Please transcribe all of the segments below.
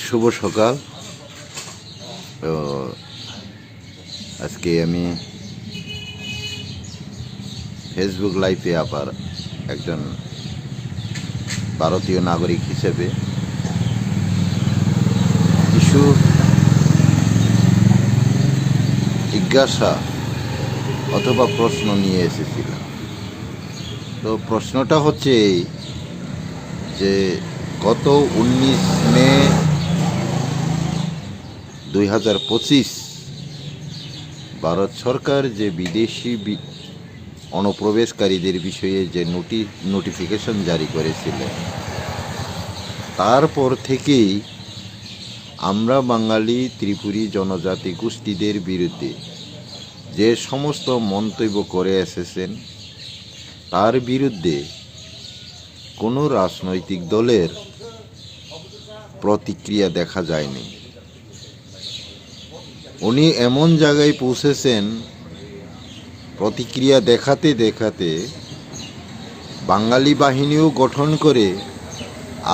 শুভ সকাল। তো আজকে আমি ফেসবুক লাইভে আবার একজন ভারতীয় নাগরিক হিসেবে কিছু জিজ্ঞাসা অথবা প্রশ্ন নিয়ে এসেছিলাম। তো প্রশ্নটা হচ্ছে এই যে গত 19 মে 2025 ভারত সরকার যে বিদেশি অনুপ্রবেশকারীদের বিষয়ে যে নোটিফিকেশন জারি করেছিল, তারপর থেকেই আমরা বাঙালি ত্রিপুরী জনজাতি গোষ্ঠীদের বিরুদ্ধে যে সমস্ত মন্তব্য করে এসেছেন, তার বিরুদ্ধে কোনো রাজনৈতিক দলের প্রতিক্রিয়া দেখা যায়নি। উনি এমন জায়গায় পৌঁছেছেন, প্রতিক্রিয়া দেখাতে দেখাতে বাঙালি বাহিনীও গঠন করে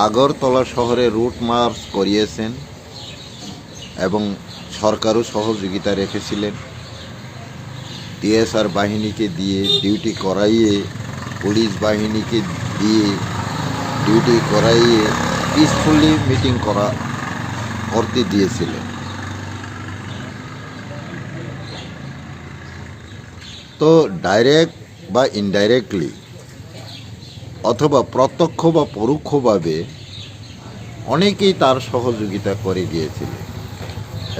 আগরতলা শহরে রুট মার্চ করিয়েছেন এবং সরকারও সহযোগিতা রেখেছিলেন। টিএসআর বাহিনীকে দিয়ে ডিউটি করাইয়ে, পুলিশ বাহিনীকে দিয়ে ডিউটি করাইয়ে পিসফুলি মিটিং করতে দিয়েছিলেন। তো ডাইরেক্ট বা ইনডাইরেক্টলি অথবা প্রত্যক্ষ বা পরোক্ষভাবে অনেকেই তার সহযোগিতা করে গিয়েছিলেন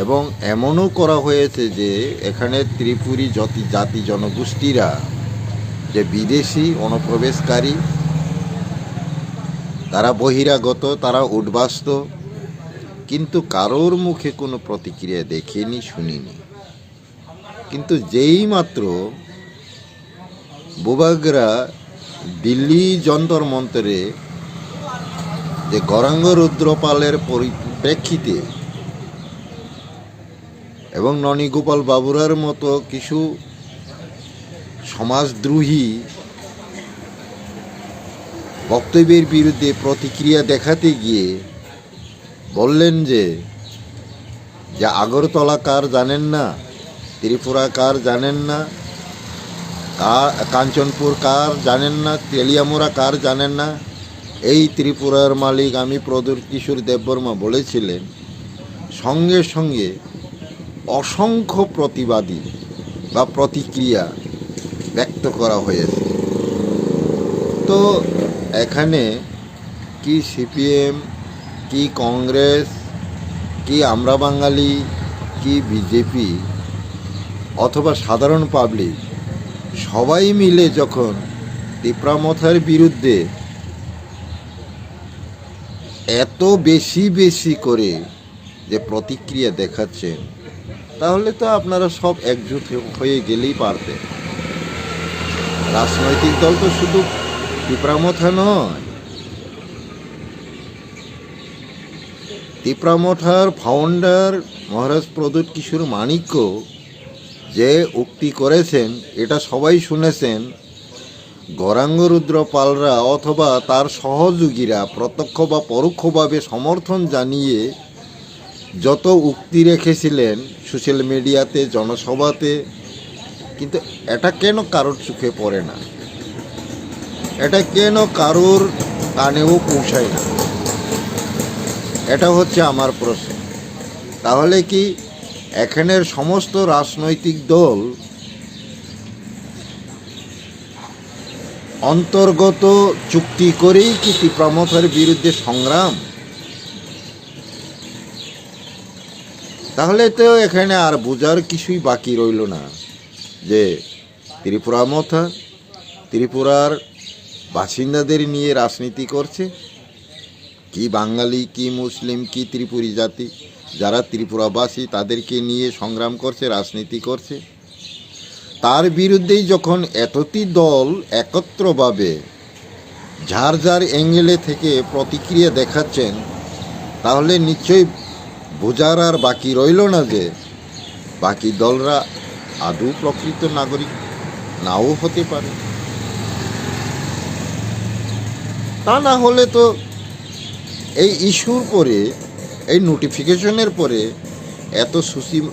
এবং এমনও করা হয়েছে যে এখানে ত্রিপুরী জাতি জনগোষ্ঠীরা যে বিদেশি অনুপ্রবেশকারী, তারা বহিরাগত, তারা উদ্বাস্ত, কিন্তু কারোর মুখে কোনো প্রতিক্রিয়া দেখিনি, শুনিনি। কিন্তু যেই মাত্র বুবাগরা দিল্লি যন্তর মন্তরে যে গৌরাঙ্গ রুদ্রপালের পরিপ্রেক্ষিতে এবং ননীগোপাল বাবুরার মতো কিছু সমাজদ্রোহী বক্তব্যের বিরুদ্ধে প্রতিক্রিয়া দেখাতে গিয়ে বললেন যে আগরতলা কার জানেন না, ত্রিপুরা কার জানেন না, কাঞ্চনপুর কার জানেন না, তেলিয়ামুড়া কার জানেন না, এই ত্রিপুরার মালিক আমি প্রদ্যুৎ কিশোর দেববর্মা বলেছিলেন। সঙ্গে সঙ্গে অসংখ্য প্রতিবাদী বা প্রতিক্রিয়া ব্যক্ত করা হয়েছে। তো এখানে কি সিপিএম, কি কংগ্রেস, কি আমরা বাঙালি, কি বিজেপি অথবা সাধারণ পাবলিক সবাই মিলে যখন তিপ্রামথার বিরুদ্ধে এত বেশি করে যে প্রতিক্রিয়া দেখাচ্ছেন, তাহলে তো আপনারা সব একজোট হয়ে গেলেই পারতেন। রাজনৈতিক দল তো শুধু তিপ্রামথা নয়, তিপ্রামথার ফাউন্ডার মহারাজ প্রদ্যুৎ কিশোর মাণিক্য যে উক্তি করেছেন, এটা সবাই শুনেছেন। গৌরাঙ্গ রুদ্র পালরা অথবা তার সহযোগীরা প্রত্যক্ষ বা পরোক্ষভাবে সমর্থন জানিয়ে যত উক্তি রেখেছিলেন সোশ্যাল মিডিয়াতে, জনসভাতে, কিন্তু এটা কেন কারোর চোখে পড়ে না? এটা কেন কারোর কানেও পৌঁছায় না? এটা হচ্ছে আমার প্রশ্ন। তাহলে কি এখানের সমস্ত রাজনৈতিক দল অন্তর্গত চুক্তি করেই কি তিপ্রামথার বিরুদ্ধে সংগ্রাম? তাহলে তো এখানে আর বোঝার কিছুই বাকি রইল না যে ত্রিপুরামথা ত্রিপুরার বাসিন্দাদের নিয়ে রাজনীতি করছে, কি বাঙালি, কি মুসলিম, কি ত্রিপুরী জাতি যারা ত্রিপুরাবাসী তাদেরকে নিয়ে সংগ্রাম করছে, রাজনীতি করছে। তার বিরুদ্ধেই যখন এতটি দল একত্রভাবে যার যার অ্যাঙ্গেলে থেকে প্রতিক্রিয়া দেখাচ্ছেন, তাহলে নিশ্চয়ই বোঝার আর বাকি রইল না যে বাকি দলরা আদৌ প্রকৃত নাগরিক নাও হতে পারে। তা না হলে তো এই ইস্যুর পরে এই নোটিফিকেশনের পরে এত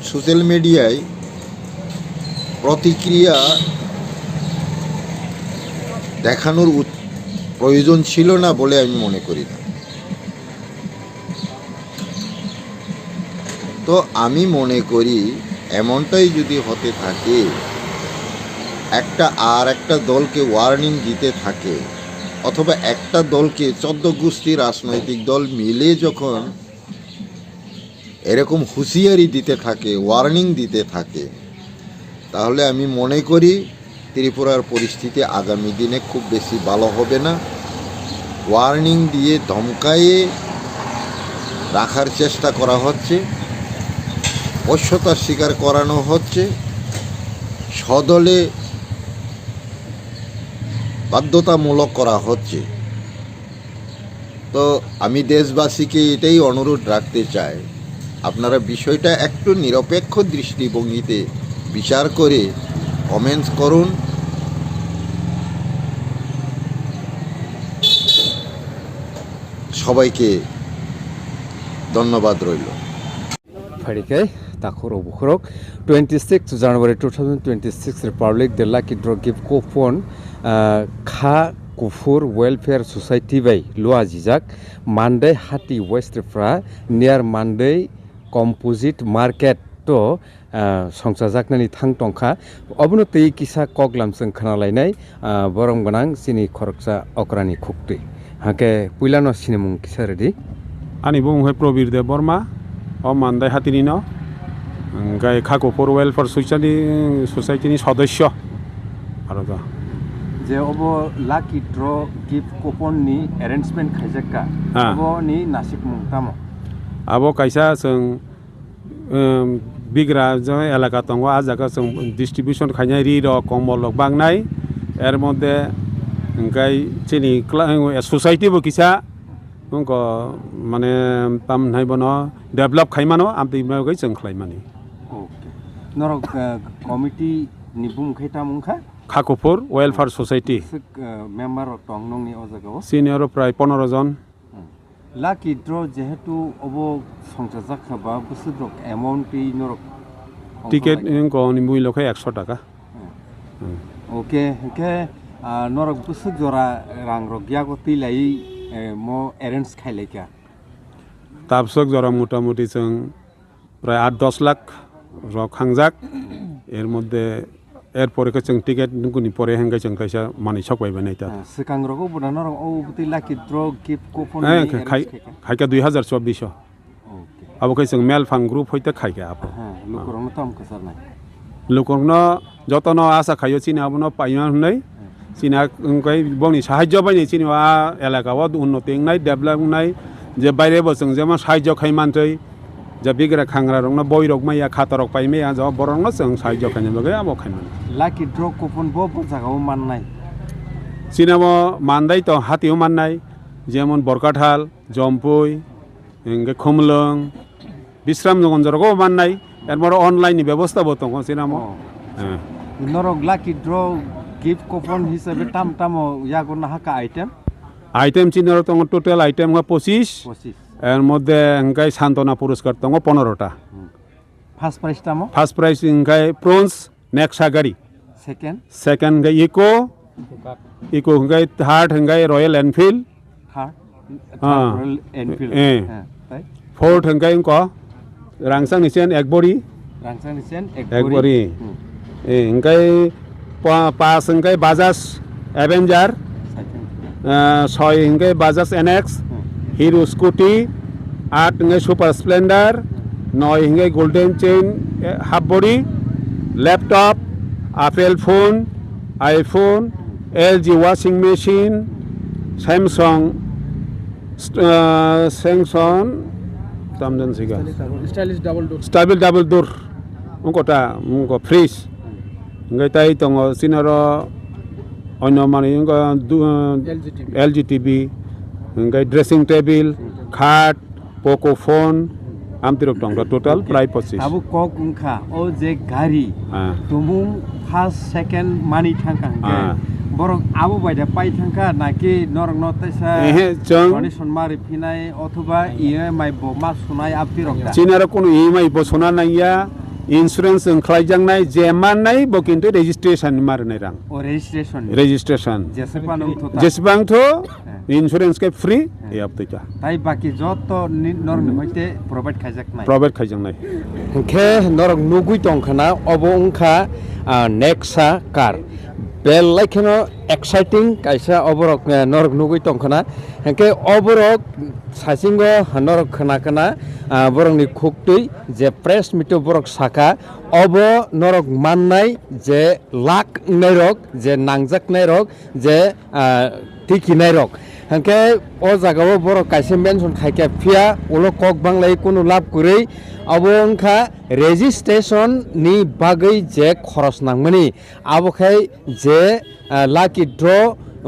সোশ্যাল মিডিয়ায় প্রতিক্রিয়া দেখানোর প্রয়োজন ছিল না বলে আমি মনে করি না। তো আমি মনে করি এমনটাই যদি হতে থাকে, একটা দলকে ওয়ার্নিং দিতে থাকে, অথবা একটা দলকে 14 গোষ্ঠী রাজনৈতিক দল মিলে যখন এরকম হুঁশিয়ারি দিতে থাকে, ওয়ার্নিং দিতে থাকে, তাহলে আমি মনে করি ত্রিপুরার পরিস্থিতি আগামী দিনে খুব বেশি ভালো হবে না। ওয়ার্নিং দিয়ে ধমকায়ে রাখার চেষ্টা করা হচ্ছে, অসত্যতার স্বীকার করানো হচ্ছে, সদলে বাধ্যতামূলক করা হচ্ছে। তো আমি দেশবাসীকে এটাই অনুরোধ রাখতে চাই, আপনারা বিষয়টা একটু নিরপেক্ষ দৃষ্টিভঙ্গিতে বিচার করে কমেন্টস করুন। সবাইকে ধন্যবাদ রইল। Farike Takur Obukhorok 26 January 2026 Republic the Lucky Draw Gift Coupon Kha Kufur Welfare Society by Lua Jijak Monday Hati West Fra near Monday Composite Market to Songsajaknani Thang Tongkha Obno Tei Kisa Koglam Seng Khanalainai Borong Ganang Sini Khoroksa Okrani Khukti Hake Puilano Sinemung Kisaredi Ani Bung He Probir de Borma ও মান্দাই হাতিনি গাই খাকুপুর welfare সোসাইটিনি সদস্য আর যে অব লাকি ড্র গিফট কুপননি অ্যারেঞ্জমেন্ট খাইজাকা অবনি নাসিক মুংতামো আবো কাইসা जों বিগ্রা যে এলাকা দङ আজাকা जों ডিস্ট্রিবিউশন খাইনাই রি র কম্বল বাংনাই এর মধ্যে গাই চিনি সোসাইটিবো কিসা उनको माने पाम नाय बनो डेभलप खाइमानो आमति मागै जों खाइमानि ओके नरक कमिटी निबुम खैता मुंखा खाकुपुर वेलफेयर सोसाइटी मेम्बर टंग नंनि अजागाव सिनियर प्राय 15 जन लाकी ड्र जेहेतु अबो संसा जाखाबा बुसुद्रक अमाउंट नरक टिकेट इनको मूल्य खै 100 टाका ओके के नरक बुसुद जरा रां रगियागो तिलाई मो एरेन्ज खाइलायका ताबसक जरा मोटामुटी जों प्राय 8-10 लाख रक खांजाक एर मध्य एर परेखौ जों टिकेट गुनि परे हेंगाय जों खायसा मानि सकबायबा नै ता सिकां रगो बुदान रग औ बुति लाकी ड्र गिफ्ट कुपन खायका 2024 ओके अब खै जों मेल फां ग्रुप होइते खायका आप लुकरनो तम खसारनाय लुकरनो जतन आशा खायो चिना अबनो पाइना हुनै চিনা বংনি সাহায্য পাইনি চিনিবা এলাকাও উন্নতি নাই ডেভেলপ নাই যে বাইরে বসং যে সাহায্য খাইমানথৈ যে বিগ্রা খাংরা রং বৈরক মাইয়া খাতরক পাইমে আজ বরং जों সাহায্য খাইনে লগে আবো খাইমান লাকি ড্র কুপন বো জায়গাও মাননাই চিনাবো মানদাই তো হাতিও মাননাই যেমন বরকাঠাল জম্পুই এঙ্গে খুমলং বিশ্রাম জগঞ্জরকও মাননাই এরপর অনলাইন ব্যবস্থা বতং চিনামো নরক লাকি ড্র गिफ्ट कुपन हिसाबै टाम टामो यागो नाहाका आइटेम चिनार दङ टोटल आइटेम 25 এর মধ্যে হংকাই সান্তনা পুরস্কার দङ 15টা ফার্স্ট প্রাইজ টামো ফার্স্ট প্রাইজ হংকাই প্रोन्स नेक्सा गाड़ी सेकंड हंगाई इको हंगाई थर्ड हंगाई रॉयल एनफील्ड फोर्थ हंगाई इनको रांसां निसेन एकबरी हंगाई पास हंगाई बाजाज एवेंजर 6 हंगाई बाजाज एनएक्स हीरो स्कूटी 8 हंगाई सुपर स्प्लेंडर 9 हंगाई golden chain half body laptop apple phone iPhone LG washing machine Samsung तामजन सिगा स्टाइलिश डबल डोर उनको फ्रिज हंगाई ताई दङ सिनार अन्य माने एलजी टीवी हंगाई ड्रेसिंग टेबल खाट पोको फोन आमतिरक दङ टोटल प्राय 25 आबो कक उनखा ओ जे गाड़ी तुमुं फर्स्ट सेकंड मानि थांका borok abo baida pai thangka naki norok no taisa जों donation mari phinai othoba EMI bo ma sunai apirok da चिनार कोनो EMI bo sona नाया इन्सुरेन्स ओंख्लायजांनाय जेमानाय bo किन्तु रेजिस्ट्रेशन मारनाय रां o registration registration jesepan thota जेसेबांथ इन्सुरेन्स के फ्री ए आपतैजा tai baki joto norok ni hoite provide khaijak nai private खायजांनाय hingke norok nugui tongkhana obo ungkha Nexa car belaikheno exciting kaisa oborok norok nugui tongkhana hingke oborok sasingo norok khana kana borok ni khuktui je press mito borok saka obo norok mannai je lak nairok je nangjak nairok je tiki nairok hingke o jagao borok kaisa mention khaike phia ulo kok banglai kuno lab kurei abo ungkha registration ni bagui je khoros nangmani abo khai je lucky draw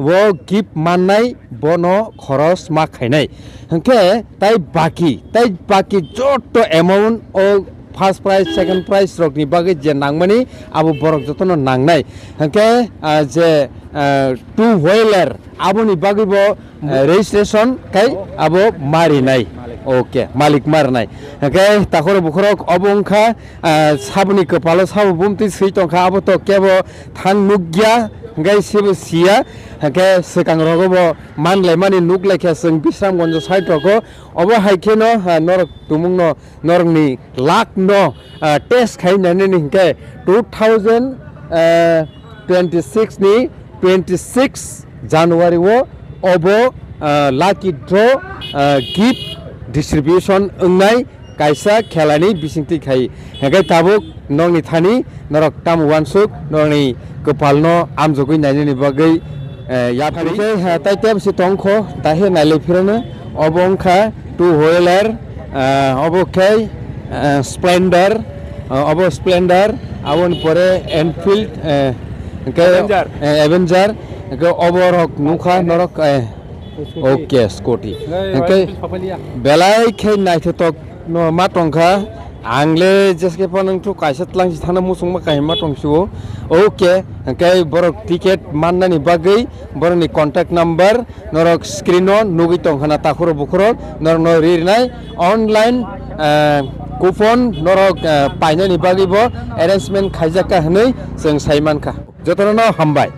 wo gift mannai bono khoros ma khainai hingke tai baki joto amount o first prize second prize rok ni bagui je nangmani abo borok jotono nangnai hingke je two wheeler abo ni bagui bo registration kai abo mari nai okay malik marnai hingke takoro bukhorok obo ungkha sabuni kopalo sabu bumti seitongkha abo to kebo thang nugya hingke sibo sia hingke sekang rogobo manlai mani nuglaikhya sing bisramgonjo side roko obo haikeno norok tumungno norokni lak no test khainani hingke 2026 ni 26 January wo obo lucky draw gift distribution ungnai kaisa khelani bisingti khai hingke tabuk nongni thani norok tam wansuk norni kopalno amjogui nainani bagui yapari tai tem si tongkho tahe nailai phirano obo ungkha two wheeler obo khai splendor obo splendor abon pore Enfield Avenger obo rok nukha norok okay scotty belai khai naithotok no matongkha angle jeske panang thu kaisa tlang thana musung ma kai matongsu okay kai borok ticket mannani bagui boroni contact number norok screen on nugi tongkhana takhoro bukhoro norok no rirnai online coupon norok painani bagui bo arrangement khaijaka hnoi jeng saimankha jotono hambai